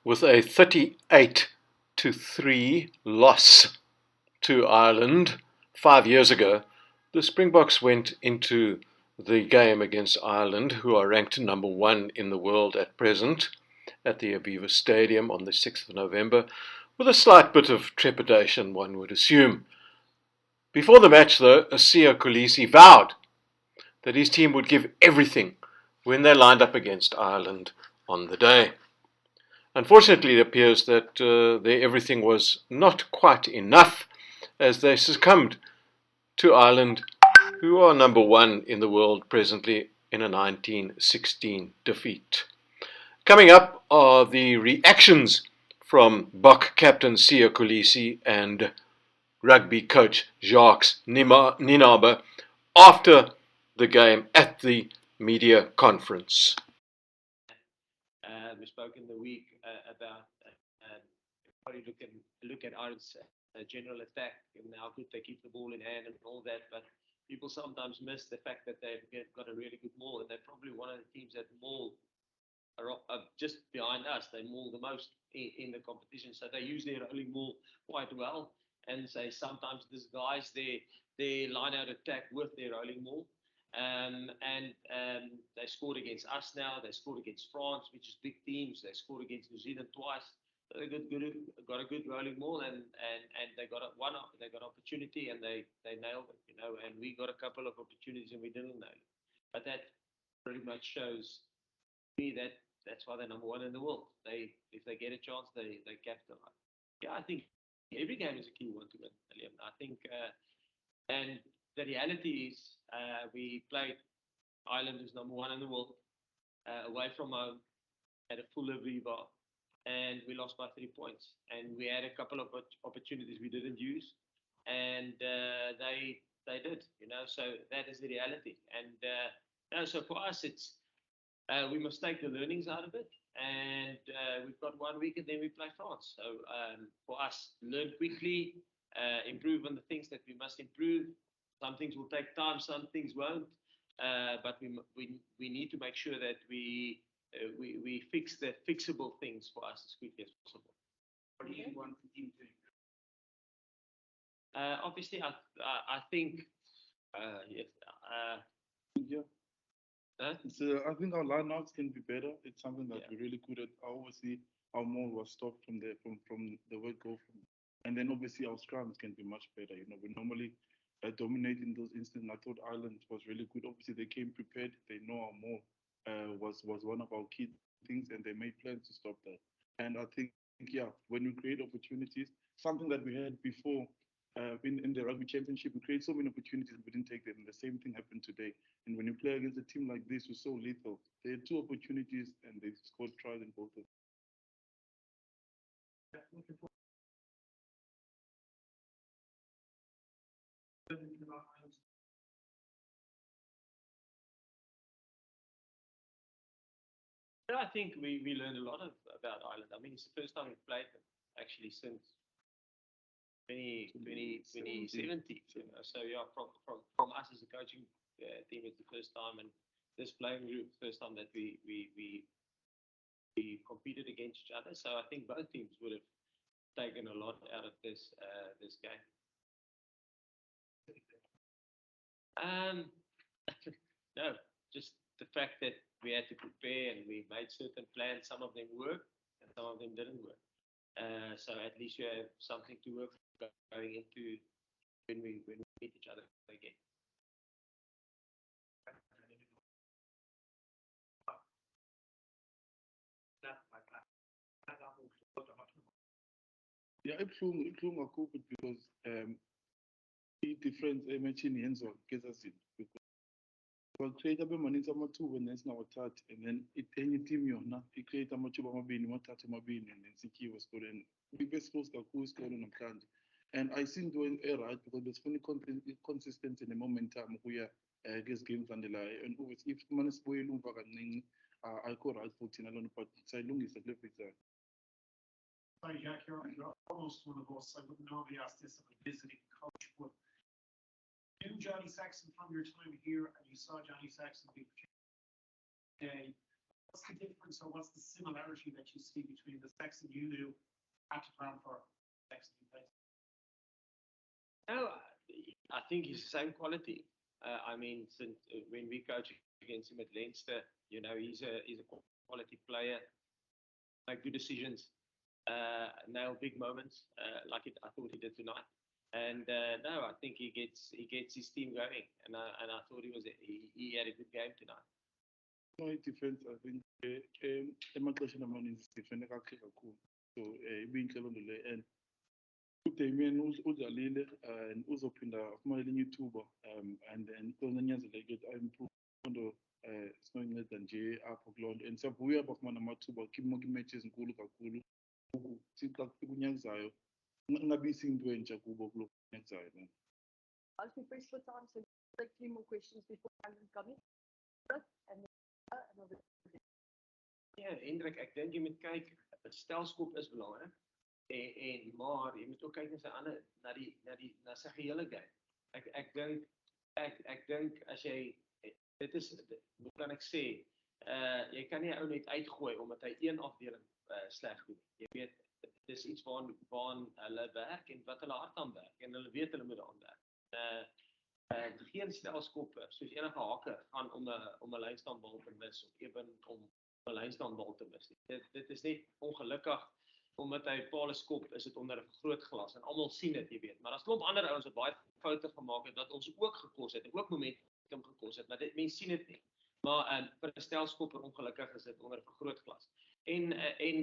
with a 38-3 loss to Ireland 5 years ago, the Springboks went into the game against Ireland, who are ranked number 1 in the world at present, at the Aviva Stadium on the 6th of November, with a slight bit of trepidation, one would assume. Before the match, though, Kolisi vowed that his team would give everything when they lined up against Ireland on the day. Unfortunately, it appears that their everything was not quite enough, as they succumbed to Ireland, who are number 1 in the world presently, in a 1916 defeat. Coming up are the reactions from Bok captain Siya Kolisi and rugby coach Jacques Nienaber after the game at the media conference. We spoke in the week about probably look at Ireland's general attack and how good they keep the ball in hand and all that, but people sometimes miss the fact that they've got a really good maul, and they're probably one of the teams that maul are just behind us. They maul the most in the competition, so they use their rolling maul quite well, and they sometimes disguise their line-out attack with their rolling maul. They scored against us now. They scored against France, which is big teams. They scored against New Zealand twice. So they got a good rolling maul, and they got opportunity, and they nailed it, And we got a couple of opportunities and we didn't nail it. But that pretty much shows me that that's why they're number 1 in the world. If they get a chance, they capitalize. Yeah, I think every game is a key one to win, Liam. I think, and the reality is, we played Ireland, who's number 1 in the world, away from home, at a full Aviva, and we lost by 3 points. And we had a couple of opportunities we didn't use, and they did, So that is the reality. And so for us, it's we must take the learnings out of it, and we've got 1 week, and then we play France. So for us, learn quickly, improve on the things that we must improve. Some things will take time, some things won't. But we need to make sure that we fix the fixable things for us as quickly as possible. What do you want the team to improve? Obviously, I think yes. Yeah. So I think our lineouts can be better. It's something that we're really good at. Obviously, our maul was stopped from the word go from, and then obviously our scrums can be much better. We normally dominate in those instances. I thought Ireland was really good. Obviously, they came prepared. They know our maul was one of our key things, and they made plans to stop that. And I think, when we create opportunities, something that we had before. In the rugby championship, we create so many opportunities, we didn't take them. The same thing happened today. And when you play against a team like this, who's so lethal, they had 2 opportunities and they scored tries in both of them. I think we learned a lot about Ireland. I mean, it's the first time we've played them, actually, since 2017. So yeah, from us as a coaching team, it's the first time, and this playing group, first time that we competed against each other. So I think both teams would have taken a lot out of this game. No, just the fact that we had to prepare and we made certain plans. Some of them worked and some of them didn't work. So at least you have something to work going into when we meet each other again. Yeah, ibuhlungu kakhulu because i-difference ematchini yenziwa kezazini, create abemanintsi amathuba and then singawathathi, and then enye iteam yona i-create amathuba amabini, iwathathe amabini, and then sityiwe esikoleni. Ibe-exposed kakhulu isikolo namhlanje, and ayisiyo into e-right because besifuna i-consistency ne-momentum ukuya kwezi games zilandelayo, and obviously if kumane sibuyele umva kancinci ayikho right for thina loo nto, but sayilungisa kule veki. Sorry, Jack, you're almost one of us. I wouldn't normally ask this of a visiting coach, but you knew Johnny Saxon from your time here, and you saw Johnny Saxon be today. what's the difference or what's the similarity that you see between the Saxon you knew had to plan for Saxon you faced? No, I think he's the same quality. I mean, since when we coach against him at Leinster, you know, he's a quality player, make good decisions, nail big moments, like I thought he did tonight. And no, I think he gets his team going, and I thought he had a good game tonight. No defense, I think emaxesha amaninzi defende kakuhle kakhulu. So ibintle loo nto le and uDamien udlalile and uzophinda afumane elinye ithuba and then kuzonyanzeleke ukuthi a-improve loo nto sinoyinceda nje apho kuloo nto and siyavuya bafumana amathuba kwiimatches ezinkulu kakhulu ngoku xa kunyanzayo ingabisi into entsha kubo kuloo kunyanzayo. As we press for time, so take 3 more questions before I'm coming. And Ja, Hendrik, ek dink jy moet kyk, stelskop is belangrik. Maar jy moet ook kyk na sy gehele game. Ek dink as jy dit is hoe kan ek sê, jy kan nie ou net uitgooi omdat hy een afdeling sleg doen. Jy weet, dit is iets waaraan hulle werk en wat hulle hard aan werk en hulle weet hulle moet daaraan werk. Geen stelskoppe soos enige haker gaan om 'n lynstandbal te mis of ewen om 'n lynstandbal te mis. Dit is net ongelukkig omdat hy paal skop, is dit onder 'n groot glas en almal sien dit, jy weet. Maar daar's klomp ander ouens wat baie foute gemaak het wat ons ook gekos het en ook momentum gekos het, maar mense sien dit nie. Maar vir 'n stelskopper ongelukkig is dit onder 'n groot glas. En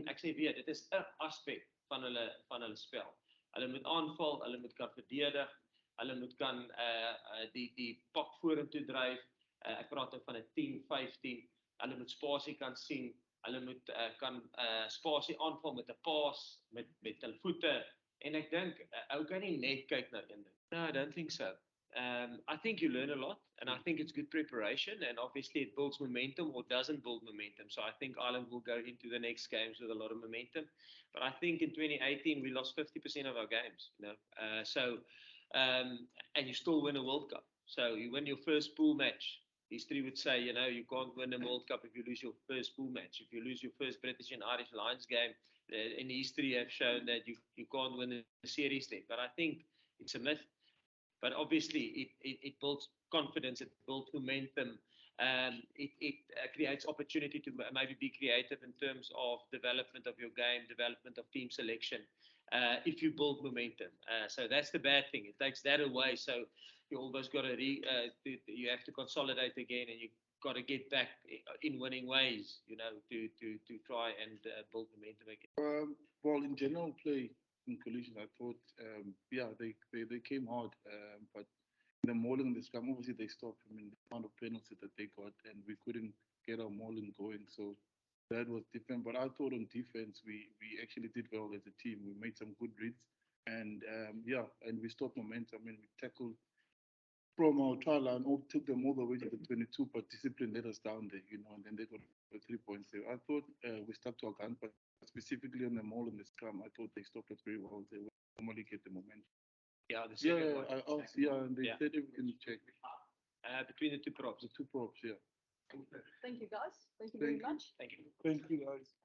ek sê weer, dit is 'n aspek van hulle spel. Hulle moet aanval, hulle moet kan verdedig. Hulle moet kan die pak vorentoe dryf. Ek praat nou van 'n 10, 15. Hulle moet spasie kan sien. Hulle moet kan spasie aanval met 'n paas, met hulle voete. En ek dink ou kan nie net kyk na een ding. No, I don't think so. I think you learn a lot, and I think it's good preparation, and obviously it builds momentum or doesn't build momentum. So I think Ireland will go into the next games with a lot of momentum. But I think in 2018 we lost 50% of our games, you know. And you still win a World Cup. So you win your first pool match. History would say, you know, you can't win a World Cup if you lose your first pool match. If you lose your first British and Irish Lions game, in history have shown that you can't win a series there. But I think it's a myth. But obviously it builds confidence, it builds momentum. It creates opportunity to maybe be creative in terms of development of your game, development of team selection. If you build momentum. So that's the bad thing. It takes that away. So you almost got to you have to consolidate again, and you got to get back in winning ways, you know, to try and build momentum again. Well, in general play in Kolisi, I thought, they came hard, but in the mauling this game, obviously they stopped. I mean, the amount of penalties that they got, and we couldn't get our mauling going. So that was different. But I thought on defense, we actually did well as a team. We made some good reads, and and we stopped momentum. I mean, we tackled from our try line, took them all the way to the 22, but discipline let us down there, you know, and then they got 3 points there. I thought we stuck to our gun, but specifically on the maul and the scrum, I thought they stopped us very well. They would normally get the momentum. Yeah, the second one. And they said everything check. Between the two props. The two props, yeah. thank you, guys. Thank you very much. Thank you. Thank you, guys.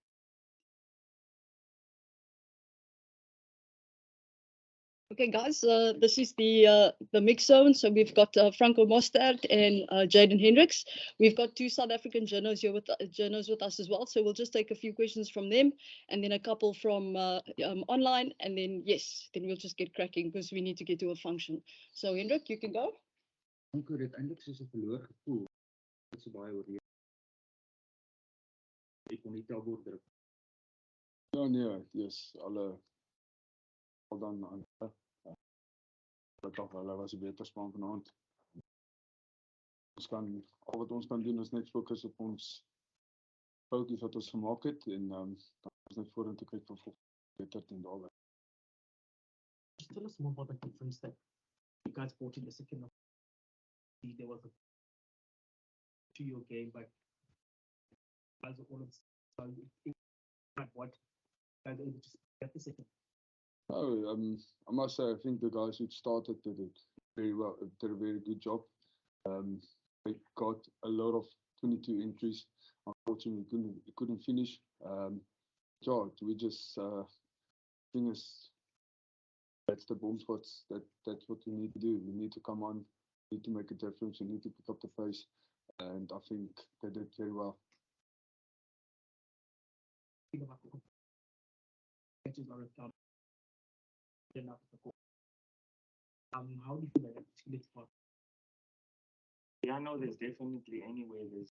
Okay, guys, this is the mix zone. So we've got Franco Mostert and Jayden Hendriks. We've got 2 South African journalists here with us as well. So we'll just take a few questions from them, and then a couple from online, and then then we'll just get cracking because we need to get to a function. So Hendrik, you can go. Franco, dit eintlik soos 'n verloor gevoel. Dit so baie oorleef. Ek kon nie tabord druk. Ja, nee, yes, alle al dan aan. Hulle was 'n beter span vanaand. Al wat ons kan doen is net fokus op ons foutjies wat ons gemaak het en dan is net vorentoe kyk vir beter teen daarbey. Tell us more about the difference that you guys brought in the second half. There was a to your game, but as all of what guys able to get the second. No, I must say I think the guys who started did it very well. Did a very good job. They got a lot of 22 entries on unfortunately we couldn't finish. Yeah, we just thing is that's the bomb spots. That's what we need to do. We need to come on, we need to make a difference, we need to pick up the pace, and I think they did very well. How do you feel like it's for? Yeah, no, there's definitely anywhere there's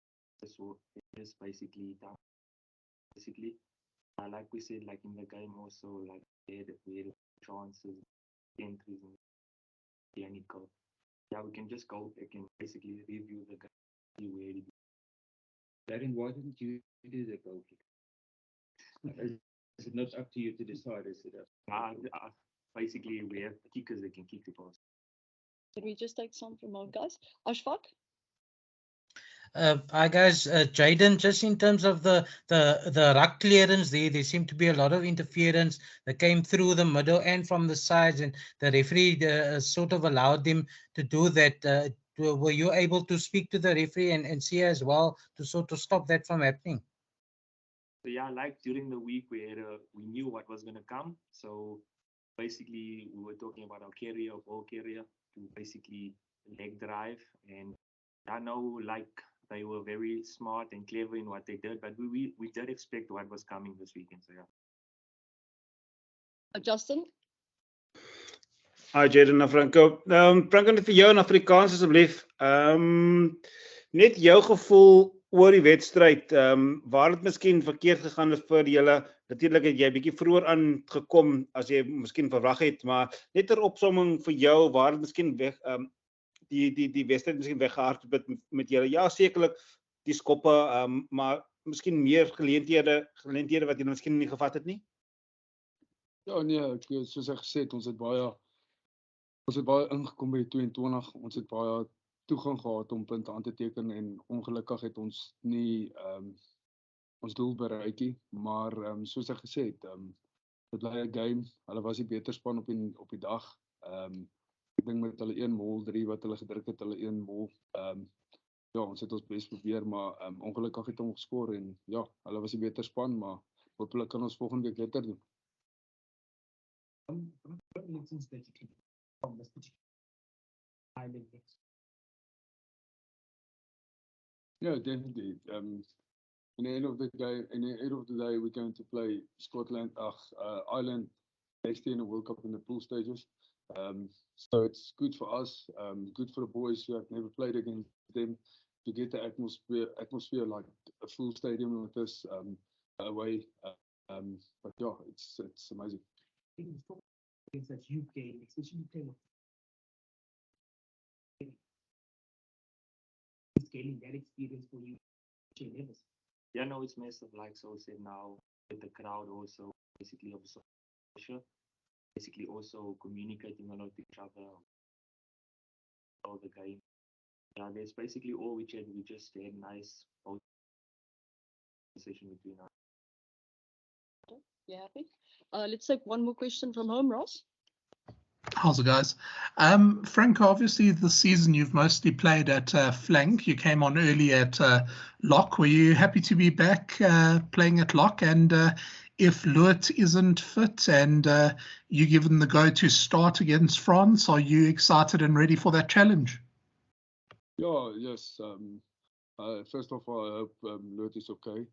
this basically done. Basically, like we said, like in the game also, like we had chances, entries, and the any goal. Yeah, we can just go back and basically review the game, see where it is. Darren, why didn't you do the goal kick? Is it not up to you to decide? Is it up? Basically, we have kickers that can kick the ball. Can we just take some from our guys? Ashfaq? Hi guys, Jayden, just in terms of the ruck clearance there seemed to be a lot of interference that came through the middle and from the sides, and the referee sort of allowed them to do that. Were you able to speak to the referee and see as well to sort of stop that from happening? So yeah, like during the week we knew what was going to come. So basically we were talking about our carrier, ball carrier, to basically leg drive, and I know like they were very smart and clever in what they did, but we did expect what was coming this weekend. So yeah. Justin? Hi Jayden en Franco. Franco, net vir jou in Afrikaans asseblief. Net jou gevoel oor die wedstryd. Waar het miskien verkeerd gegaan vir julle? Natuurlik het jy bietjie vroeër aangekom as jy miskien verwag het, maar net 'n opsomming vir jou, waar het miskien weg die wedstryd miskien weggehardloop met julle. Ja, sekerlik die skoppe, maar miskien meer geleenthede wat julle miskien nie gevat het nie. Ja, nee, soos ek gesê het, ons het baie ingekom by die 22, ons het baie toegang gehad om punte aan te teken en ongelukkig het ons nie ons doel bereik nie, maar soos ek gesê het, dit bly 'n game, hulle was die beter span op die dag. Ek dink met hulle 1-3 wat hulle gedruk het, hulle 1-0. Ja, ons het ons bes probeer, maar ongelukkig het ons geskor en ja, hulle was die beter span, maar hopelijk kan ons volgende week beter doen. What lessons that you can from this particular island next? Yeah, definitely. In the end of the day, we're going to play Scotland, Ireland next year in the World Cup in the pool stages. So it's good for us, good for the boys who have never played against them, to get the atmosphere like a full stadium with us away. But yeah, it's amazing. Things that you gain, especially playing with gaining that experience for you. Yeah, no, it's massive. Like so said now, with the crowd also basically absorb pressure, basically also communicating a lot with each other, all the game. Yeah, that's basically all we did. We just had nice conversation between us. You happy? Let's take one more question from home, Ross. How's it, guys? Franco, obviously this season you've mostly played at flank. You came on early at lock. Were you happy to be back playing at lock? And if Loet isn't fit and you given the go to start against France, are you excited and ready for that challenge? Yeah, yes. First of all, I hope Loet is okay.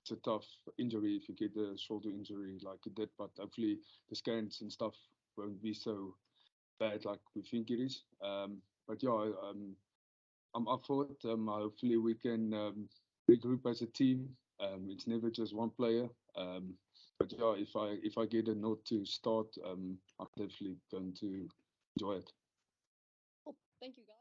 It's a tough injury if you get a shoulder injury like it did, but hopefully the scans and stuff won't be so bad like we think it is. But yeah, I'm up for it. Hopefully we can regroup as a team. It's never just one player. But yeah, if I get a note to start, I'm definitely going to enjoy it. Thank you, guys.